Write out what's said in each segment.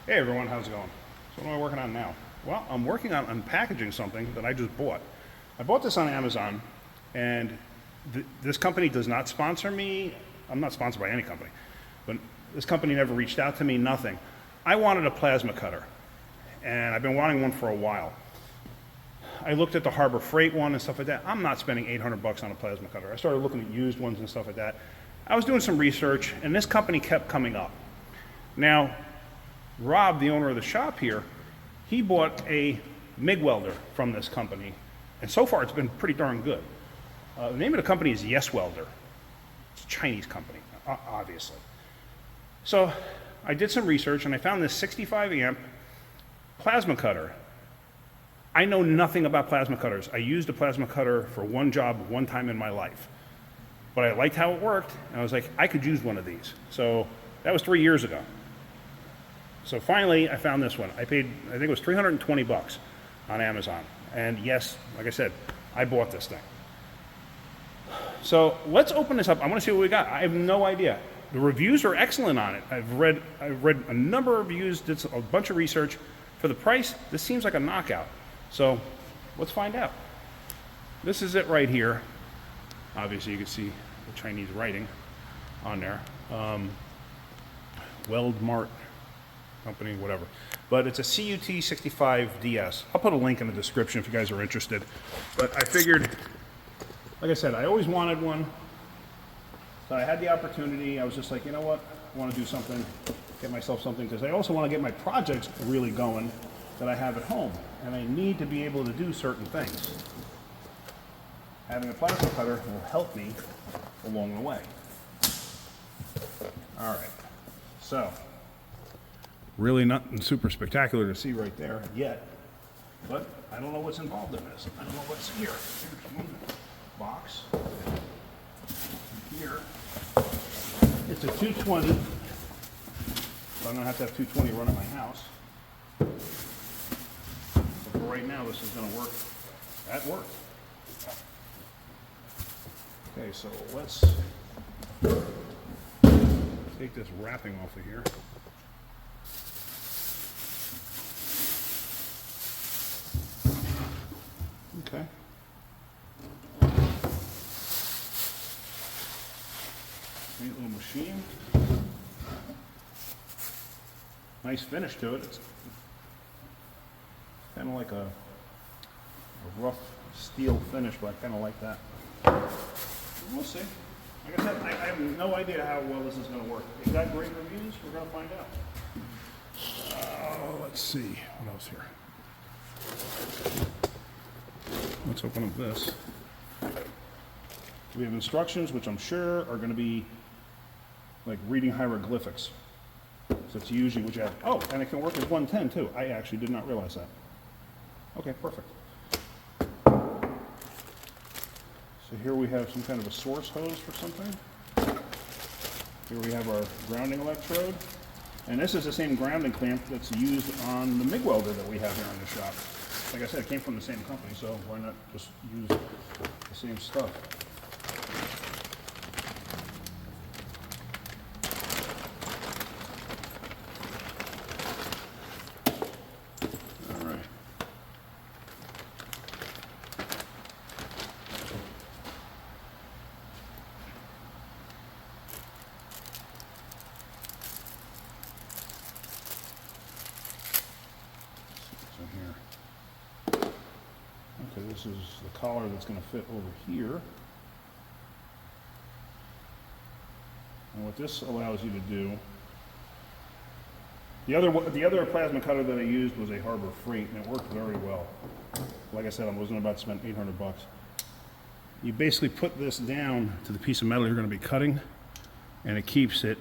Hey everyone, how's it going? So what am I working on now? Well, I'm working on unpackaging something that I just bought. I bought this on Amazon, and this company does not sponsor me. I'm not sponsored by any company, but this company never reached out to me, nothing. I wanted a plasma cutter, and I've been wanting one for a while. I looked at the Harbor Freight one and stuff like that. I'm not spending 800 bucks on a plasma cutter. I started looking at used ones and stuff like that. I was doing some research, and this company kept coming up. Now, Rob, the owner of the shop here, he bought a MIG welder from this company, and so far it's been pretty darn good. The name of the company is Yes Welder. It's a Chinese company, obviously. So I did some research and I found this 65 amp plasma cutter. I know nothing about plasma cutters. I used a plasma cutter for one job one time in my life, but I liked how it worked, and I was like, I could use one of these. So that was 3 years ago. So finally, I found this one. I paid, I think it was 320 bucks on Amazon. And yes, like I said, I bought this thing. So let's open this up. I want to see what we got. I have no idea. The reviews are excellent on it. I've read a number of reviews, did a bunch of research. For the price, this seems like a knockout. So let's find out. This is it right here. Obviously, you can see the Chinese writing on there. Weldmart company, whatever. But it's a CUT65DS. I'll put a link in the description if you guys are interested. But I figured, like I said, I always wanted one. So I had the opportunity. I was just like, you know what? I want to do something, get myself something, because I also want to get my projects really going that I have at home. And I need to be able to do certain things. Having a plasma cutter will help me along the way. All right. So, really nothing super spectacular to see right there yet, but I don't know what's involved in this. I don't know what's here. Here's one box. Here, it's a 220. So I'm gonna have to have 220 run at my house. But for right now, this is gonna work at work. Okay, so let's take this wrapping off of here. Okay. Neat little machine. Nice finish to it. It's kind of like a rough steel finish, but I kind of like that. We'll see. Like I said, I have no idea how well this is going to work. It got great reviews. We're going to find out. Let's see. What else here? Let's open up this. We have instructions, which I'm sure are going to be like reading hieroglyphics. So it's usually what you have. Oh, and it can work as 110 too. I actually did not realize that. Okay, perfect. So here we have some kind of a source hose for something. Here we have our grounding electrode. And this is the same grounding clamp that's used on the MIG welder that we have here in the shop. Like I said, it came from the same company, so why not just use the same stuff? All right. So here. Okay, this is the collar that's going to fit over here. And what this allows you to do, the other plasma cutter that I used was a Harbor Freight, and it worked very well. Like I said, I wasn't about to spend 800 bucks. You basically put this down to the piece of metal you're going to be cutting, and it keeps it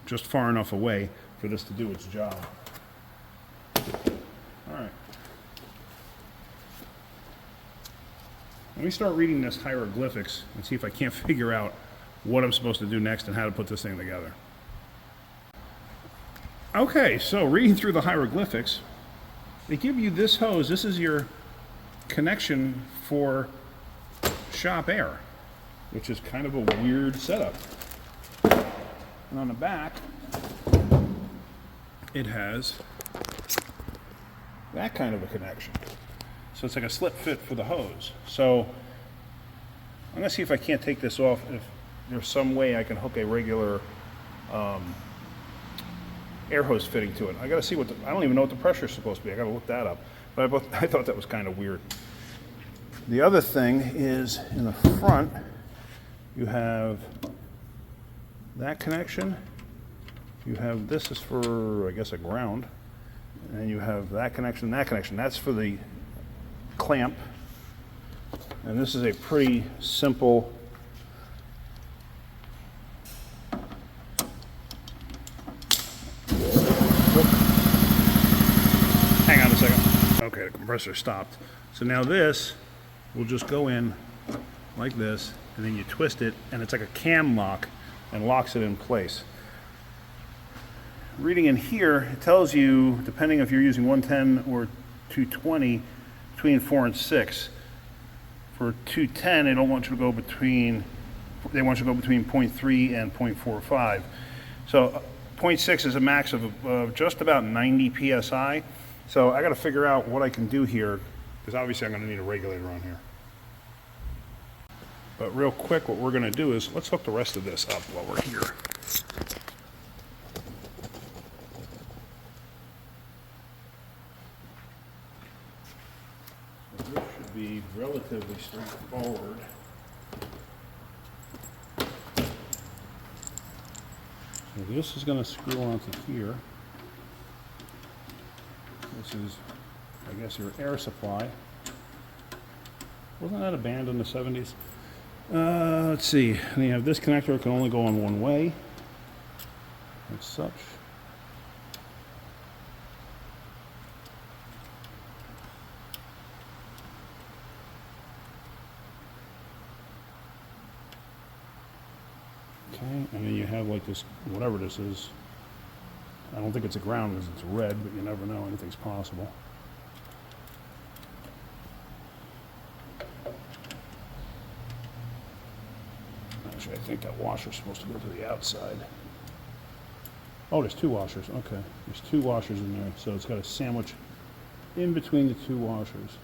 just far enough away for this to do its job. All right. Let me start reading this hieroglyphics and see if I can't figure out what I'm supposed to do next and how to put this thing together. Okay, so reading through the hieroglyphics, they give you this hose. This is your connection for shop air, which is kind of a weird setup. And on the back, it has that kind of a connection. So it's like a slip fit for the hose. So I'm gonna see if I can't take this off, if there's some way I can hook a regular air hose fitting to it. I gotta see what I don't even know what the pressure is supposed to be. I gotta look that up. But I thought that was kind of weird. The other thing is in the front, you have that connection. You have, this is for, I guess, a ground. And you have that connection, that connection. That's for the clamp. And this is a pretty simple hang on a second. Okay, the compressor stopped. So now this will just go in like this, and then you twist it, and it's like a cam lock and locks it in place. Reading in here, it tells you, depending if you're using 110 or 220, between 4 and 6. For 210, they don't want you to go between, they want you to go between 0.3 and 0.45. So 0.6 is a max of just about 90 psi. So I got to figure out what I can do here, because obviously I'm going to need a regulator on here. But real quick, what we're going to do is let's hook the rest of this up while we're here. So this should be relatively straightforward. So this is going to screw onto here. This is, I guess, your air supply. Wasn't that a band in the 70s? Let's see. And you have this connector. It can only go on one way, as such. Okay, and then you have like this, whatever this is. I don't think it's a ground because it's red, but you never know. Anything's possible. Actually, I think that washer's supposed to go to the outside. Oh, there's two washers. Okay. There's two washers in there. So it's got a sandwich in between the two washers.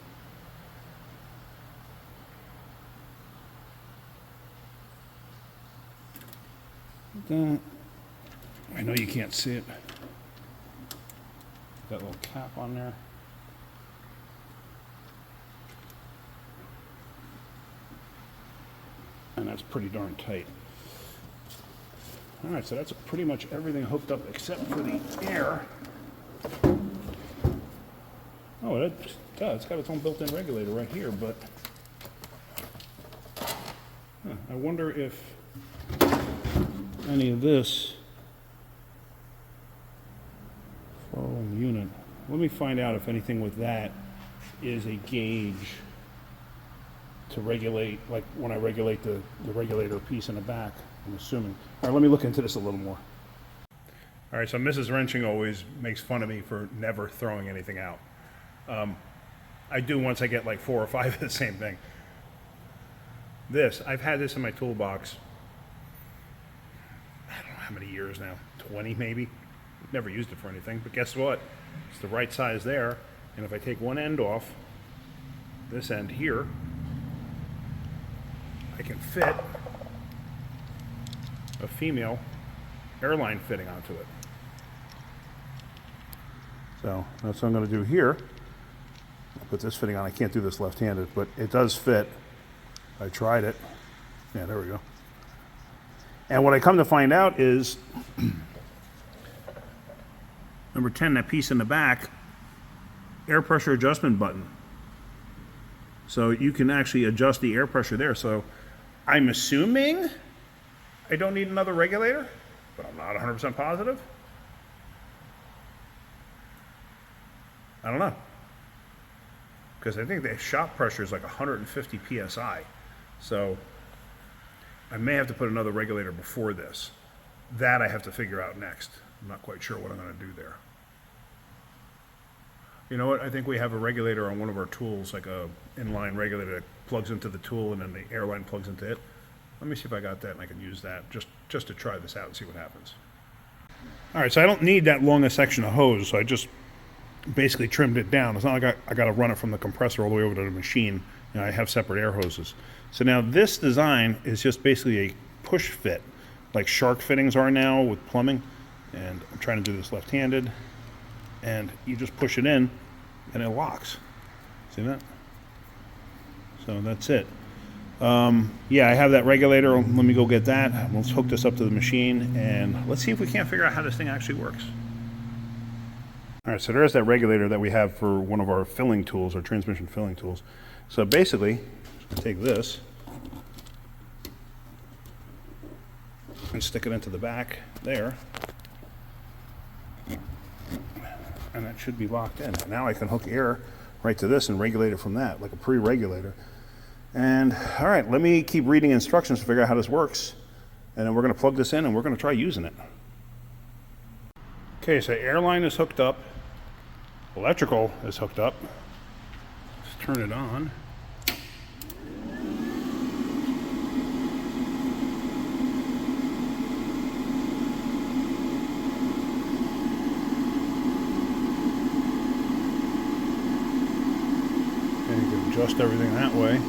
I know you can't see it. That little cap on there. And that's pretty darn tight. All right, so that's pretty much everything hooked up except for the air. Oh, it's got its own built-in regulator right here, but I wonder if any of this flow unit. Let me find out if anything with that is a gauge to regulate, like when I regulate the regulator piece in the back, I'm assuming. All right, let me look into this a little more. All right, so Mrs. Wrenching always makes fun of me for never throwing anything out. I do once I get like 4 or 5 of the same thing. I've had this in my toolbox, I don't know how many years now, 20 maybe. Never used it for anything, but guess what? It's the right size there, and if I take one end off, this end here, I can fit a female airline fitting onto it. So that's what I'm going to do here. I'll put this fitting on. I can't do this left-handed, but it does fit. I tried it. Yeah, there we go. And what I come to find out is number 10, that piece in the back, air pressure adjustment button. So you can actually adjust the air pressure there. So I'm assuming I don't need another regulator, but I'm not 100% positive. I don't know. Because I think the shop pressure is like 150 psi. So I may have to put another regulator before this. That I have to figure out next. I'm not quite sure what I'm going to do there. You know what? I think we have a regulator on one of our tools, like a inline regulator that plugs into the tool and then the airline plugs into it. Let me see if I got that and I can use that just to try this out and see what happens. All right, so I don't need that long a section of hose, so I just basically trimmed it down. It's not like I got to run it from the compressor all the way over to the machine. You know, I have separate air hoses. So now this design is just basically a push fit, like shark fittings are now with plumbing. And I'm trying to do this left-handed. And you just push it in, and it locks. See that? So that's it. Yeah, I have that regulator. Let me go get that. Let's hook this up to the machine, and let's see if we can't figure out how this thing actually works. All right, so there's that regulator that we have for one of our filling tools, our transmission filling tools. So basically, take this and stick it into the back there, and that should be locked in. Now I can hook air right to this and regulate it from that, like a pre-regulator. And all right, let me keep reading instructions to figure out how this works, and then we're going to plug this in and we're going to try using it. Okay, so airline is hooked up, electrical is hooked up. Let's turn it on. And you can adjust everything that way.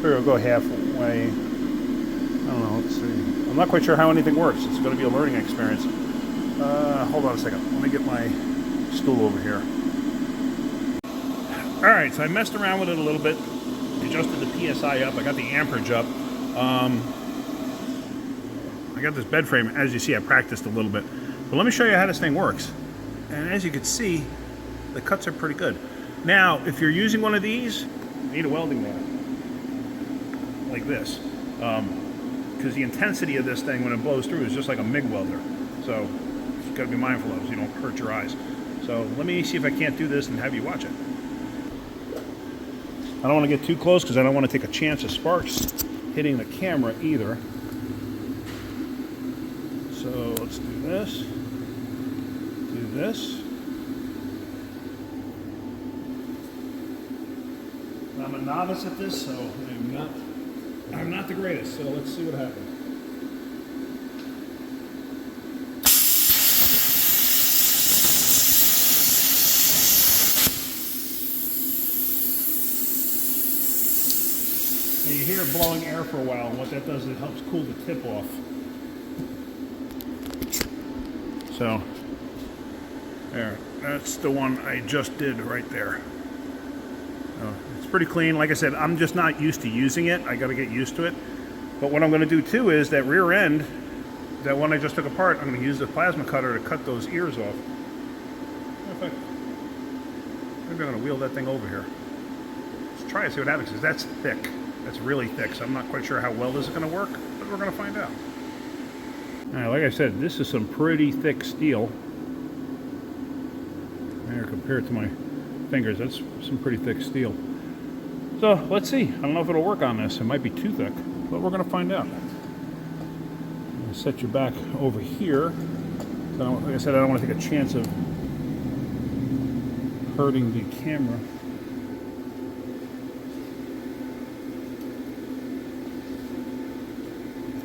We'll go halfway. I don't know, let's see. I'm not quite sure how anything works. It's going to be a learning experience. Hold on a second. Let me get my stool over here. Alright, so I messed around with it a little bit. Adjusted the PSI up. I got the amperage up. I got this bed frame. As you see, I practiced a little bit. But let me show you how this thing works. And as you can see, the cuts are pretty good. Now, if you're using one of these, you need a welding mat. Like this, because the intensity of this thing when it blows through is just like a MIG welder, so you got to be mindful of it so you don't hurt your eyes. So let me see if I can't do this and have you watch it. I don't want to get too close because I don't want to take a chance of sparks hitting the camera either. So let's do this, do this. I'm a novice at this, so I'm not the greatest, so let's see what happens. And you hear it blowing air for a while, and what that does is it helps cool the tip off. So, there, that's the one I just did right there. It's pretty clean. Like I said, I'm just not used to using it. I got to get used to it. But what I'm going to do too is that rear end, that one I just took apart, I'm going to use the plasma cutter to cut those ears off. Maybe I'm going to wheel that thing over here. Let's try it, see what happens, because that's thick. That's really thick, so I'm not quite sure how well this is going to work, but we're going to find out. All right, like I said, this is some pretty thick steel. There, compared to my fingers, that's some pretty thick steel. So let's see. I don't know if it'll work on this. It might be too thick, but we're going to find out. I'm going to set you back over here. So, like I said, I don't want to take a chance of hurting the camera.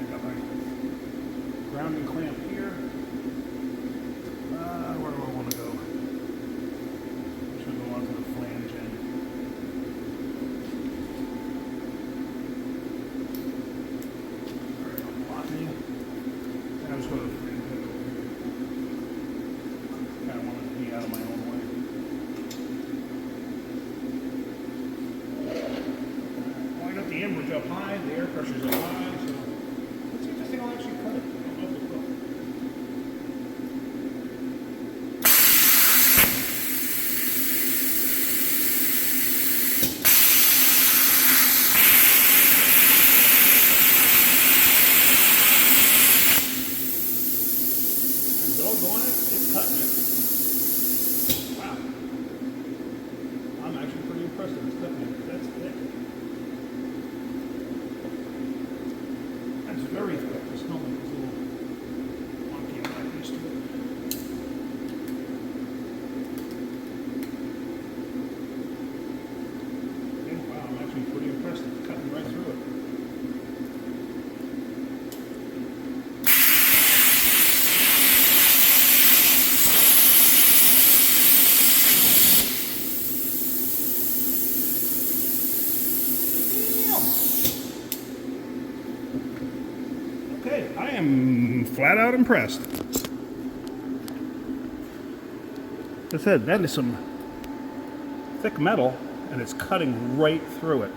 I got my grounding clamp here. Where do I want to go? Should go onto the flange end. Alright, I'm blocking. I was going to kind of wanted to be out of my own way. Well, I got the amperage up high, the air pressure's up high, so let's see if this thing will actually cut it. I don't know if it will. Doggone it, it's cutting it. Wow. I'm actually pretty impressed that it's cutting it. That's thick. That's very thick. This helmet is a little wonky. I'm not used to it. Okay, wow, I'm actually pretty impressed. It's cutting right through it. flat out impressed. As I said, that is some thick metal, and it's cutting right through it.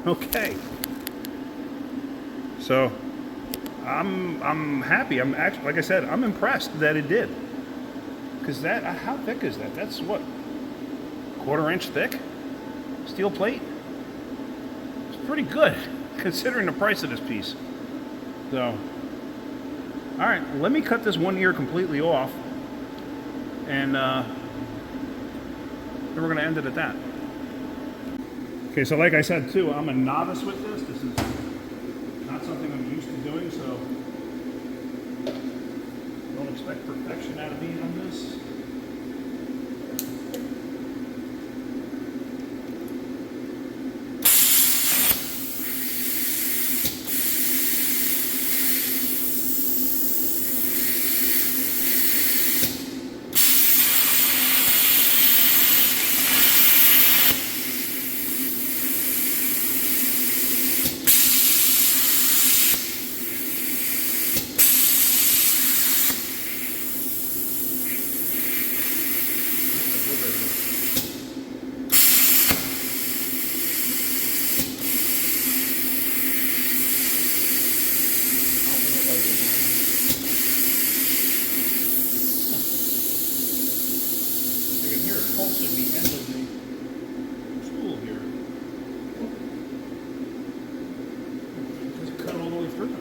Okay. So, I'm happy. I'm actually, like I said, I'm impressed that it did. Because that, how thick is that? That's what, 1/4 inch thick? Steel plate? It's pretty good, considering the price of this piece. So, alright, let me cut this one ear completely off, and then we're going to end it at that. Okay, so like I said too, I'm a novice with this. This is not something I'm used to doing, so don't expect perfection out of me on this. Pulsing the end of the tool here. Just cut all the way through. Let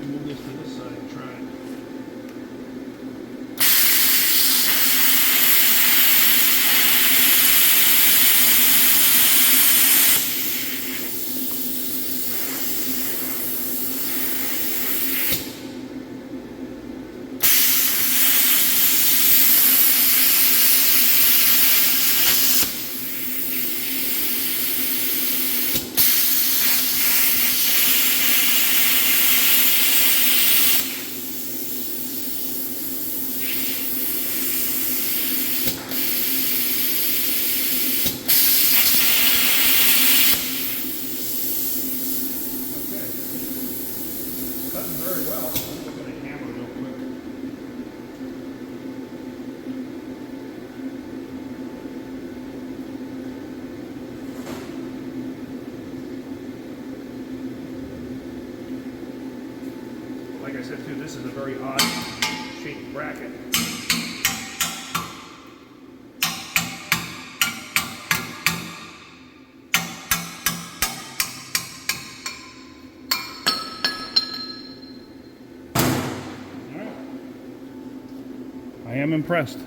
me move this to this side and try it. Cutting very well. I'm going to hammer real quick. Like I said too, this is a very odd shaped bracket. I am impressed.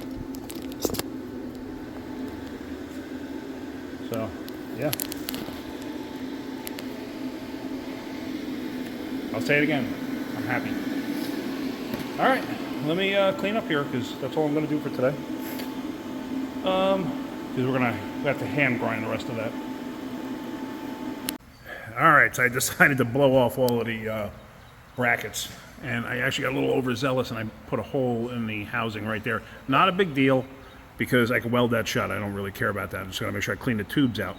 So, yeah. I'll say it again. I'm happy. All right, let me clean up here because that's all I'm going to do for today. Because we're going to have to hand grind the rest of that. All right, so I decided to blow off all of the brackets. And I actually got a little overzealous and I put a hole in the housing right there. Not a big deal because I can weld that shut. I don't really care about that. I'm just going to make sure I clean the tubes out.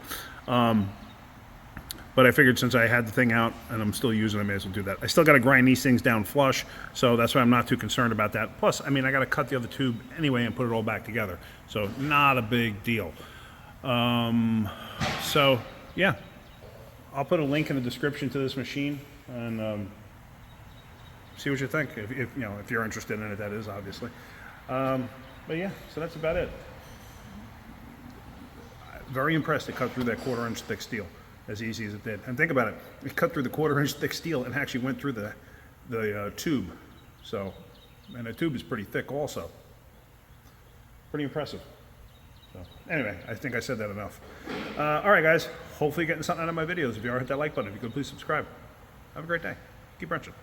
But I figured since I had the thing out and I'm still using it, I may as well do that. I still got to grind these things down flush, so that's why I'm not too concerned about that. Plus, I mean, I got to cut the other tube anyway and put it all back together. So not a big deal. So, yeah. I'll put a link in the description to this machine and see what you think, if you know, if you're interested in it, that is, obviously. But yeah, so that's about it. Very impressed it cut through that 1/4 inch thick steel as easy as it did. And think about it, it cut through the 1/4 inch thick steel and actually went through the tube. So, and the tube is pretty thick also. Pretty impressive. So, anyway, I think I said that enough. All right, guys, hopefully you're getting something out of my videos. If you are, hit that like button. If you could, please subscribe. Have a great day. Keep wrenching.